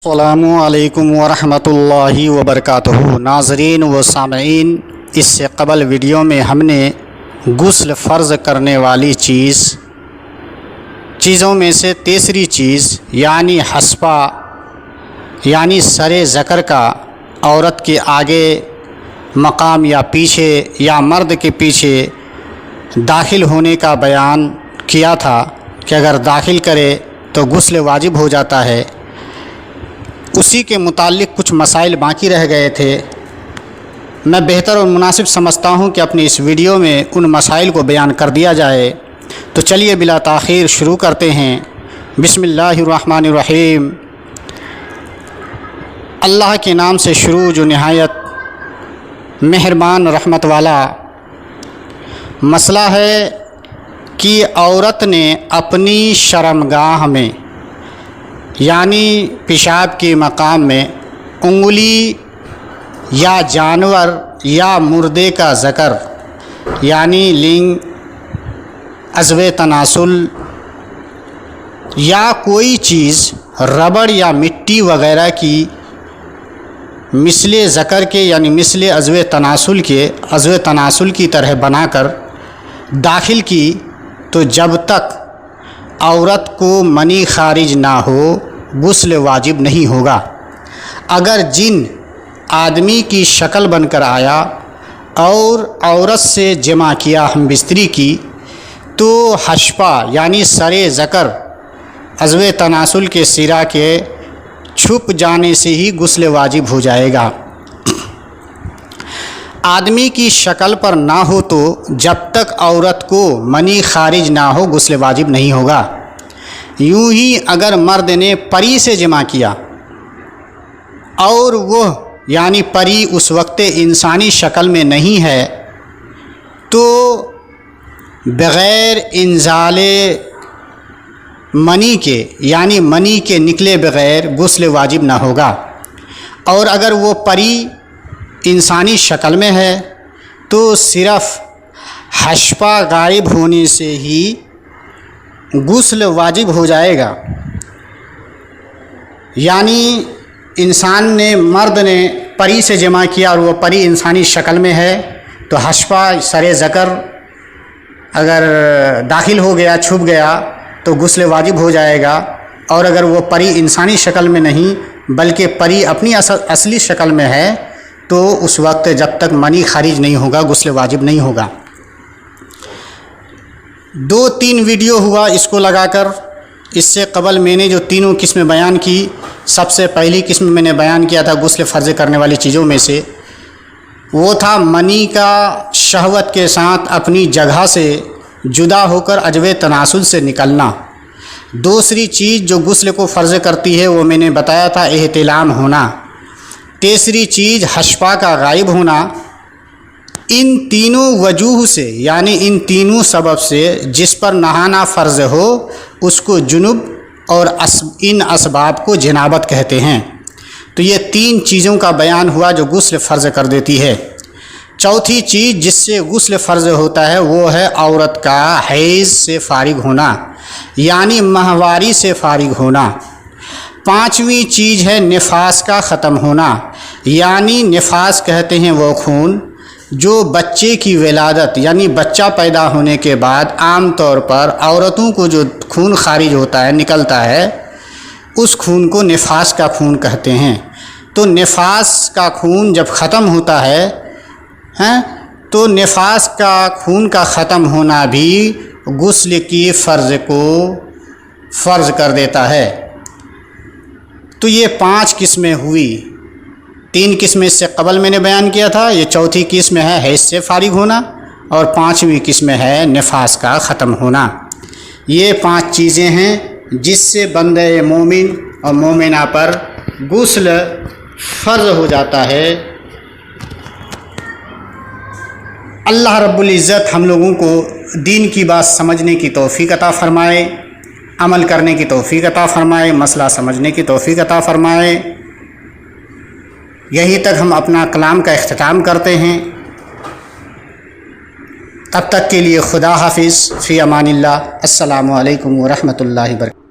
السلام علیکم ورحمۃ اللہ وبرکاتہ۔ ناظرین و سامعین، اس سے قبل ویڈیو میں ہم نے غسل فرض کرنے والی چیزوں میں سے تیسری چیز یعنی حصبہ یعنی سر ذکر کا عورت کے آگے مقام یا پیچھے یا مرد کے پیچھے داخل ہونے کا بیان کیا تھا کہ اگر داخل کرے تو غسل واجب ہو جاتا ہے۔ اسی کے متعلق کچھ مسائل باقی رہ گئے تھے۔ میں بہتر اور مناسب سمجھتا ہوں کہ اپنی اس ویڈیو میں ان مسائل کو بیان کر دیا جائے۔ تو چلیے بلا تاخیر شروع کرتے ہیں۔ بسم اللہ الرحمن الرحیم۔ اللہ کے نام سے شروع جو نہایت مہربان رحمت والا۔ مسئلہ ہے کہ عورت نے اپنی شرمگاہ میں یعنی پیشاب کے مقام میں انگلی یا جانور یا مردے کا ذکر یعنی لنگ، عضو تناسل یا کوئی چیز ربڑ یا مٹی وغیرہ کی مثل ذکر کے یعنی مثل عضو تناسل کی طرح بنا کر داخل کی، تو جب تک عورت کو منی خارج نہ ہو غسل واجب نہیں ہوگا۔ اگر جن آدمی کی شکل بن کر آیا اور عورت سے جمع کیا ہم بستری کی، تو حشفہ یعنی سر ذکر عضو تناسل کے سرا کے چھپ جانے سے ہی غسل واجب ہو جائے گا۔ آدمی کی شکل پر نہ ہو تو جب تک عورت کو منی خارج نہ ہو غسل واجب نہیں ہوگا۔ یوں ہی اگر مرد نے پری سے جمع کیا اور وہ یعنی پری اس وقت انسانی شکل میں نہیں ہے، تو بغیر انزال منی کے یعنی منی کے نکلے بغیر غسل واجب نہ ہوگا۔ اور اگر وہ پری انسانی شکل میں ہے تو صرف حشفہ غائب ہونے سے ہی غسل واجب ہو جائے گا۔ یعنی مرد نے پری سے جمع کیا اور وہ پری انسانی شکل میں ہے، تو حشفہ سر ذکر اگر داخل ہو گیا، چھپ گیا، تو غسل واجب ہو جائے گا۔ اور اگر وہ پری انسانی شکل میں نہیں بلکہ پری اپنی اصلی شکل میں ہے، تو اس وقت جب تک منی خارج نہیں ہوگا غسل واجب نہیں ہوگا۔ 2-3 ویڈیو ہوا اس کو لگا کر۔ اس سے قبل میں نے جو تینوں قسمیں بیان کی، سب سے پہلی قسم میں نے بیان کیا تھا غسل فرض کرنے والی چیزوں میں سے، وہ تھا منی کا شہوت کے ساتھ اپنی جگہ سے جدا ہو کر عضو تناسل سے نکلنا۔ دوسری چیز جو غسل کو فرض کرتی ہے وہ میں نے بتایا تھا احتلام ہونا۔ تیسری چیز حشفہ کا غائب ہونا۔ ان تینوں وجوہ سے یعنی ان تینوں سبب سے جس پر نہانا فرض ہو اس کو جنب، اور ان اسباب کو جنابت کہتے ہیں۔ تو یہ 3 چیزوں کا بیان ہوا جو غسل فرض کر دیتی ہے۔ چوتھی چیز جس سے غسل فرض ہوتا ہے وہ ہے عورت کا حیض سے فارغ ہونا یعنی ماہواری سے فارغ ہونا۔ 5ویں چیز ہے نفاس کا ختم ہونا، یعنی نفاس کہتے ہیں وہ خون جو بچے کی ولادت یعنی بچہ پیدا ہونے کے بعد عام طور پر عورتوں کو جو خون خارج ہوتا ہے، نکلتا ہے، اس خون کو نفاس کا خون کہتے ہیں۔ تو نفاس کا خون جب ختم ہوتا ہے تو نفاس کا خون کا ختم ہونا بھی غسل کی فرض کو فرض کر دیتا ہے۔ تو یہ 5 قسمیں ہوئی۔ 3 قسمیں اس سے قبل میں نے بیان کیا تھا، یہ چوتھی قسم ہے حیض سے فارغ ہونا، اور 5ویں قسم ہے نفاس کا ختم ہونا۔ یہ 5 چیزیں ہیں جس سے بندہ مومن اور مومنہ پر غسل فرض ہو جاتا ہے۔ اللہ رب العزت ہم لوگوں کو دین کی بات سمجھنے کی توفیق عطا فرمائے، عمل کرنے کی توفیق عطا فرمائے، مسئلہ سمجھنے کی توفیق عطا فرمائے۔ یہی تک ہم اپنا کلام کا اختتام کرتے ہیں۔ تب تک کے لیے خدا حافظ، فی امان اللہ۔ السلام علیکم ورحمۃ اللہ وبرکاتہ۔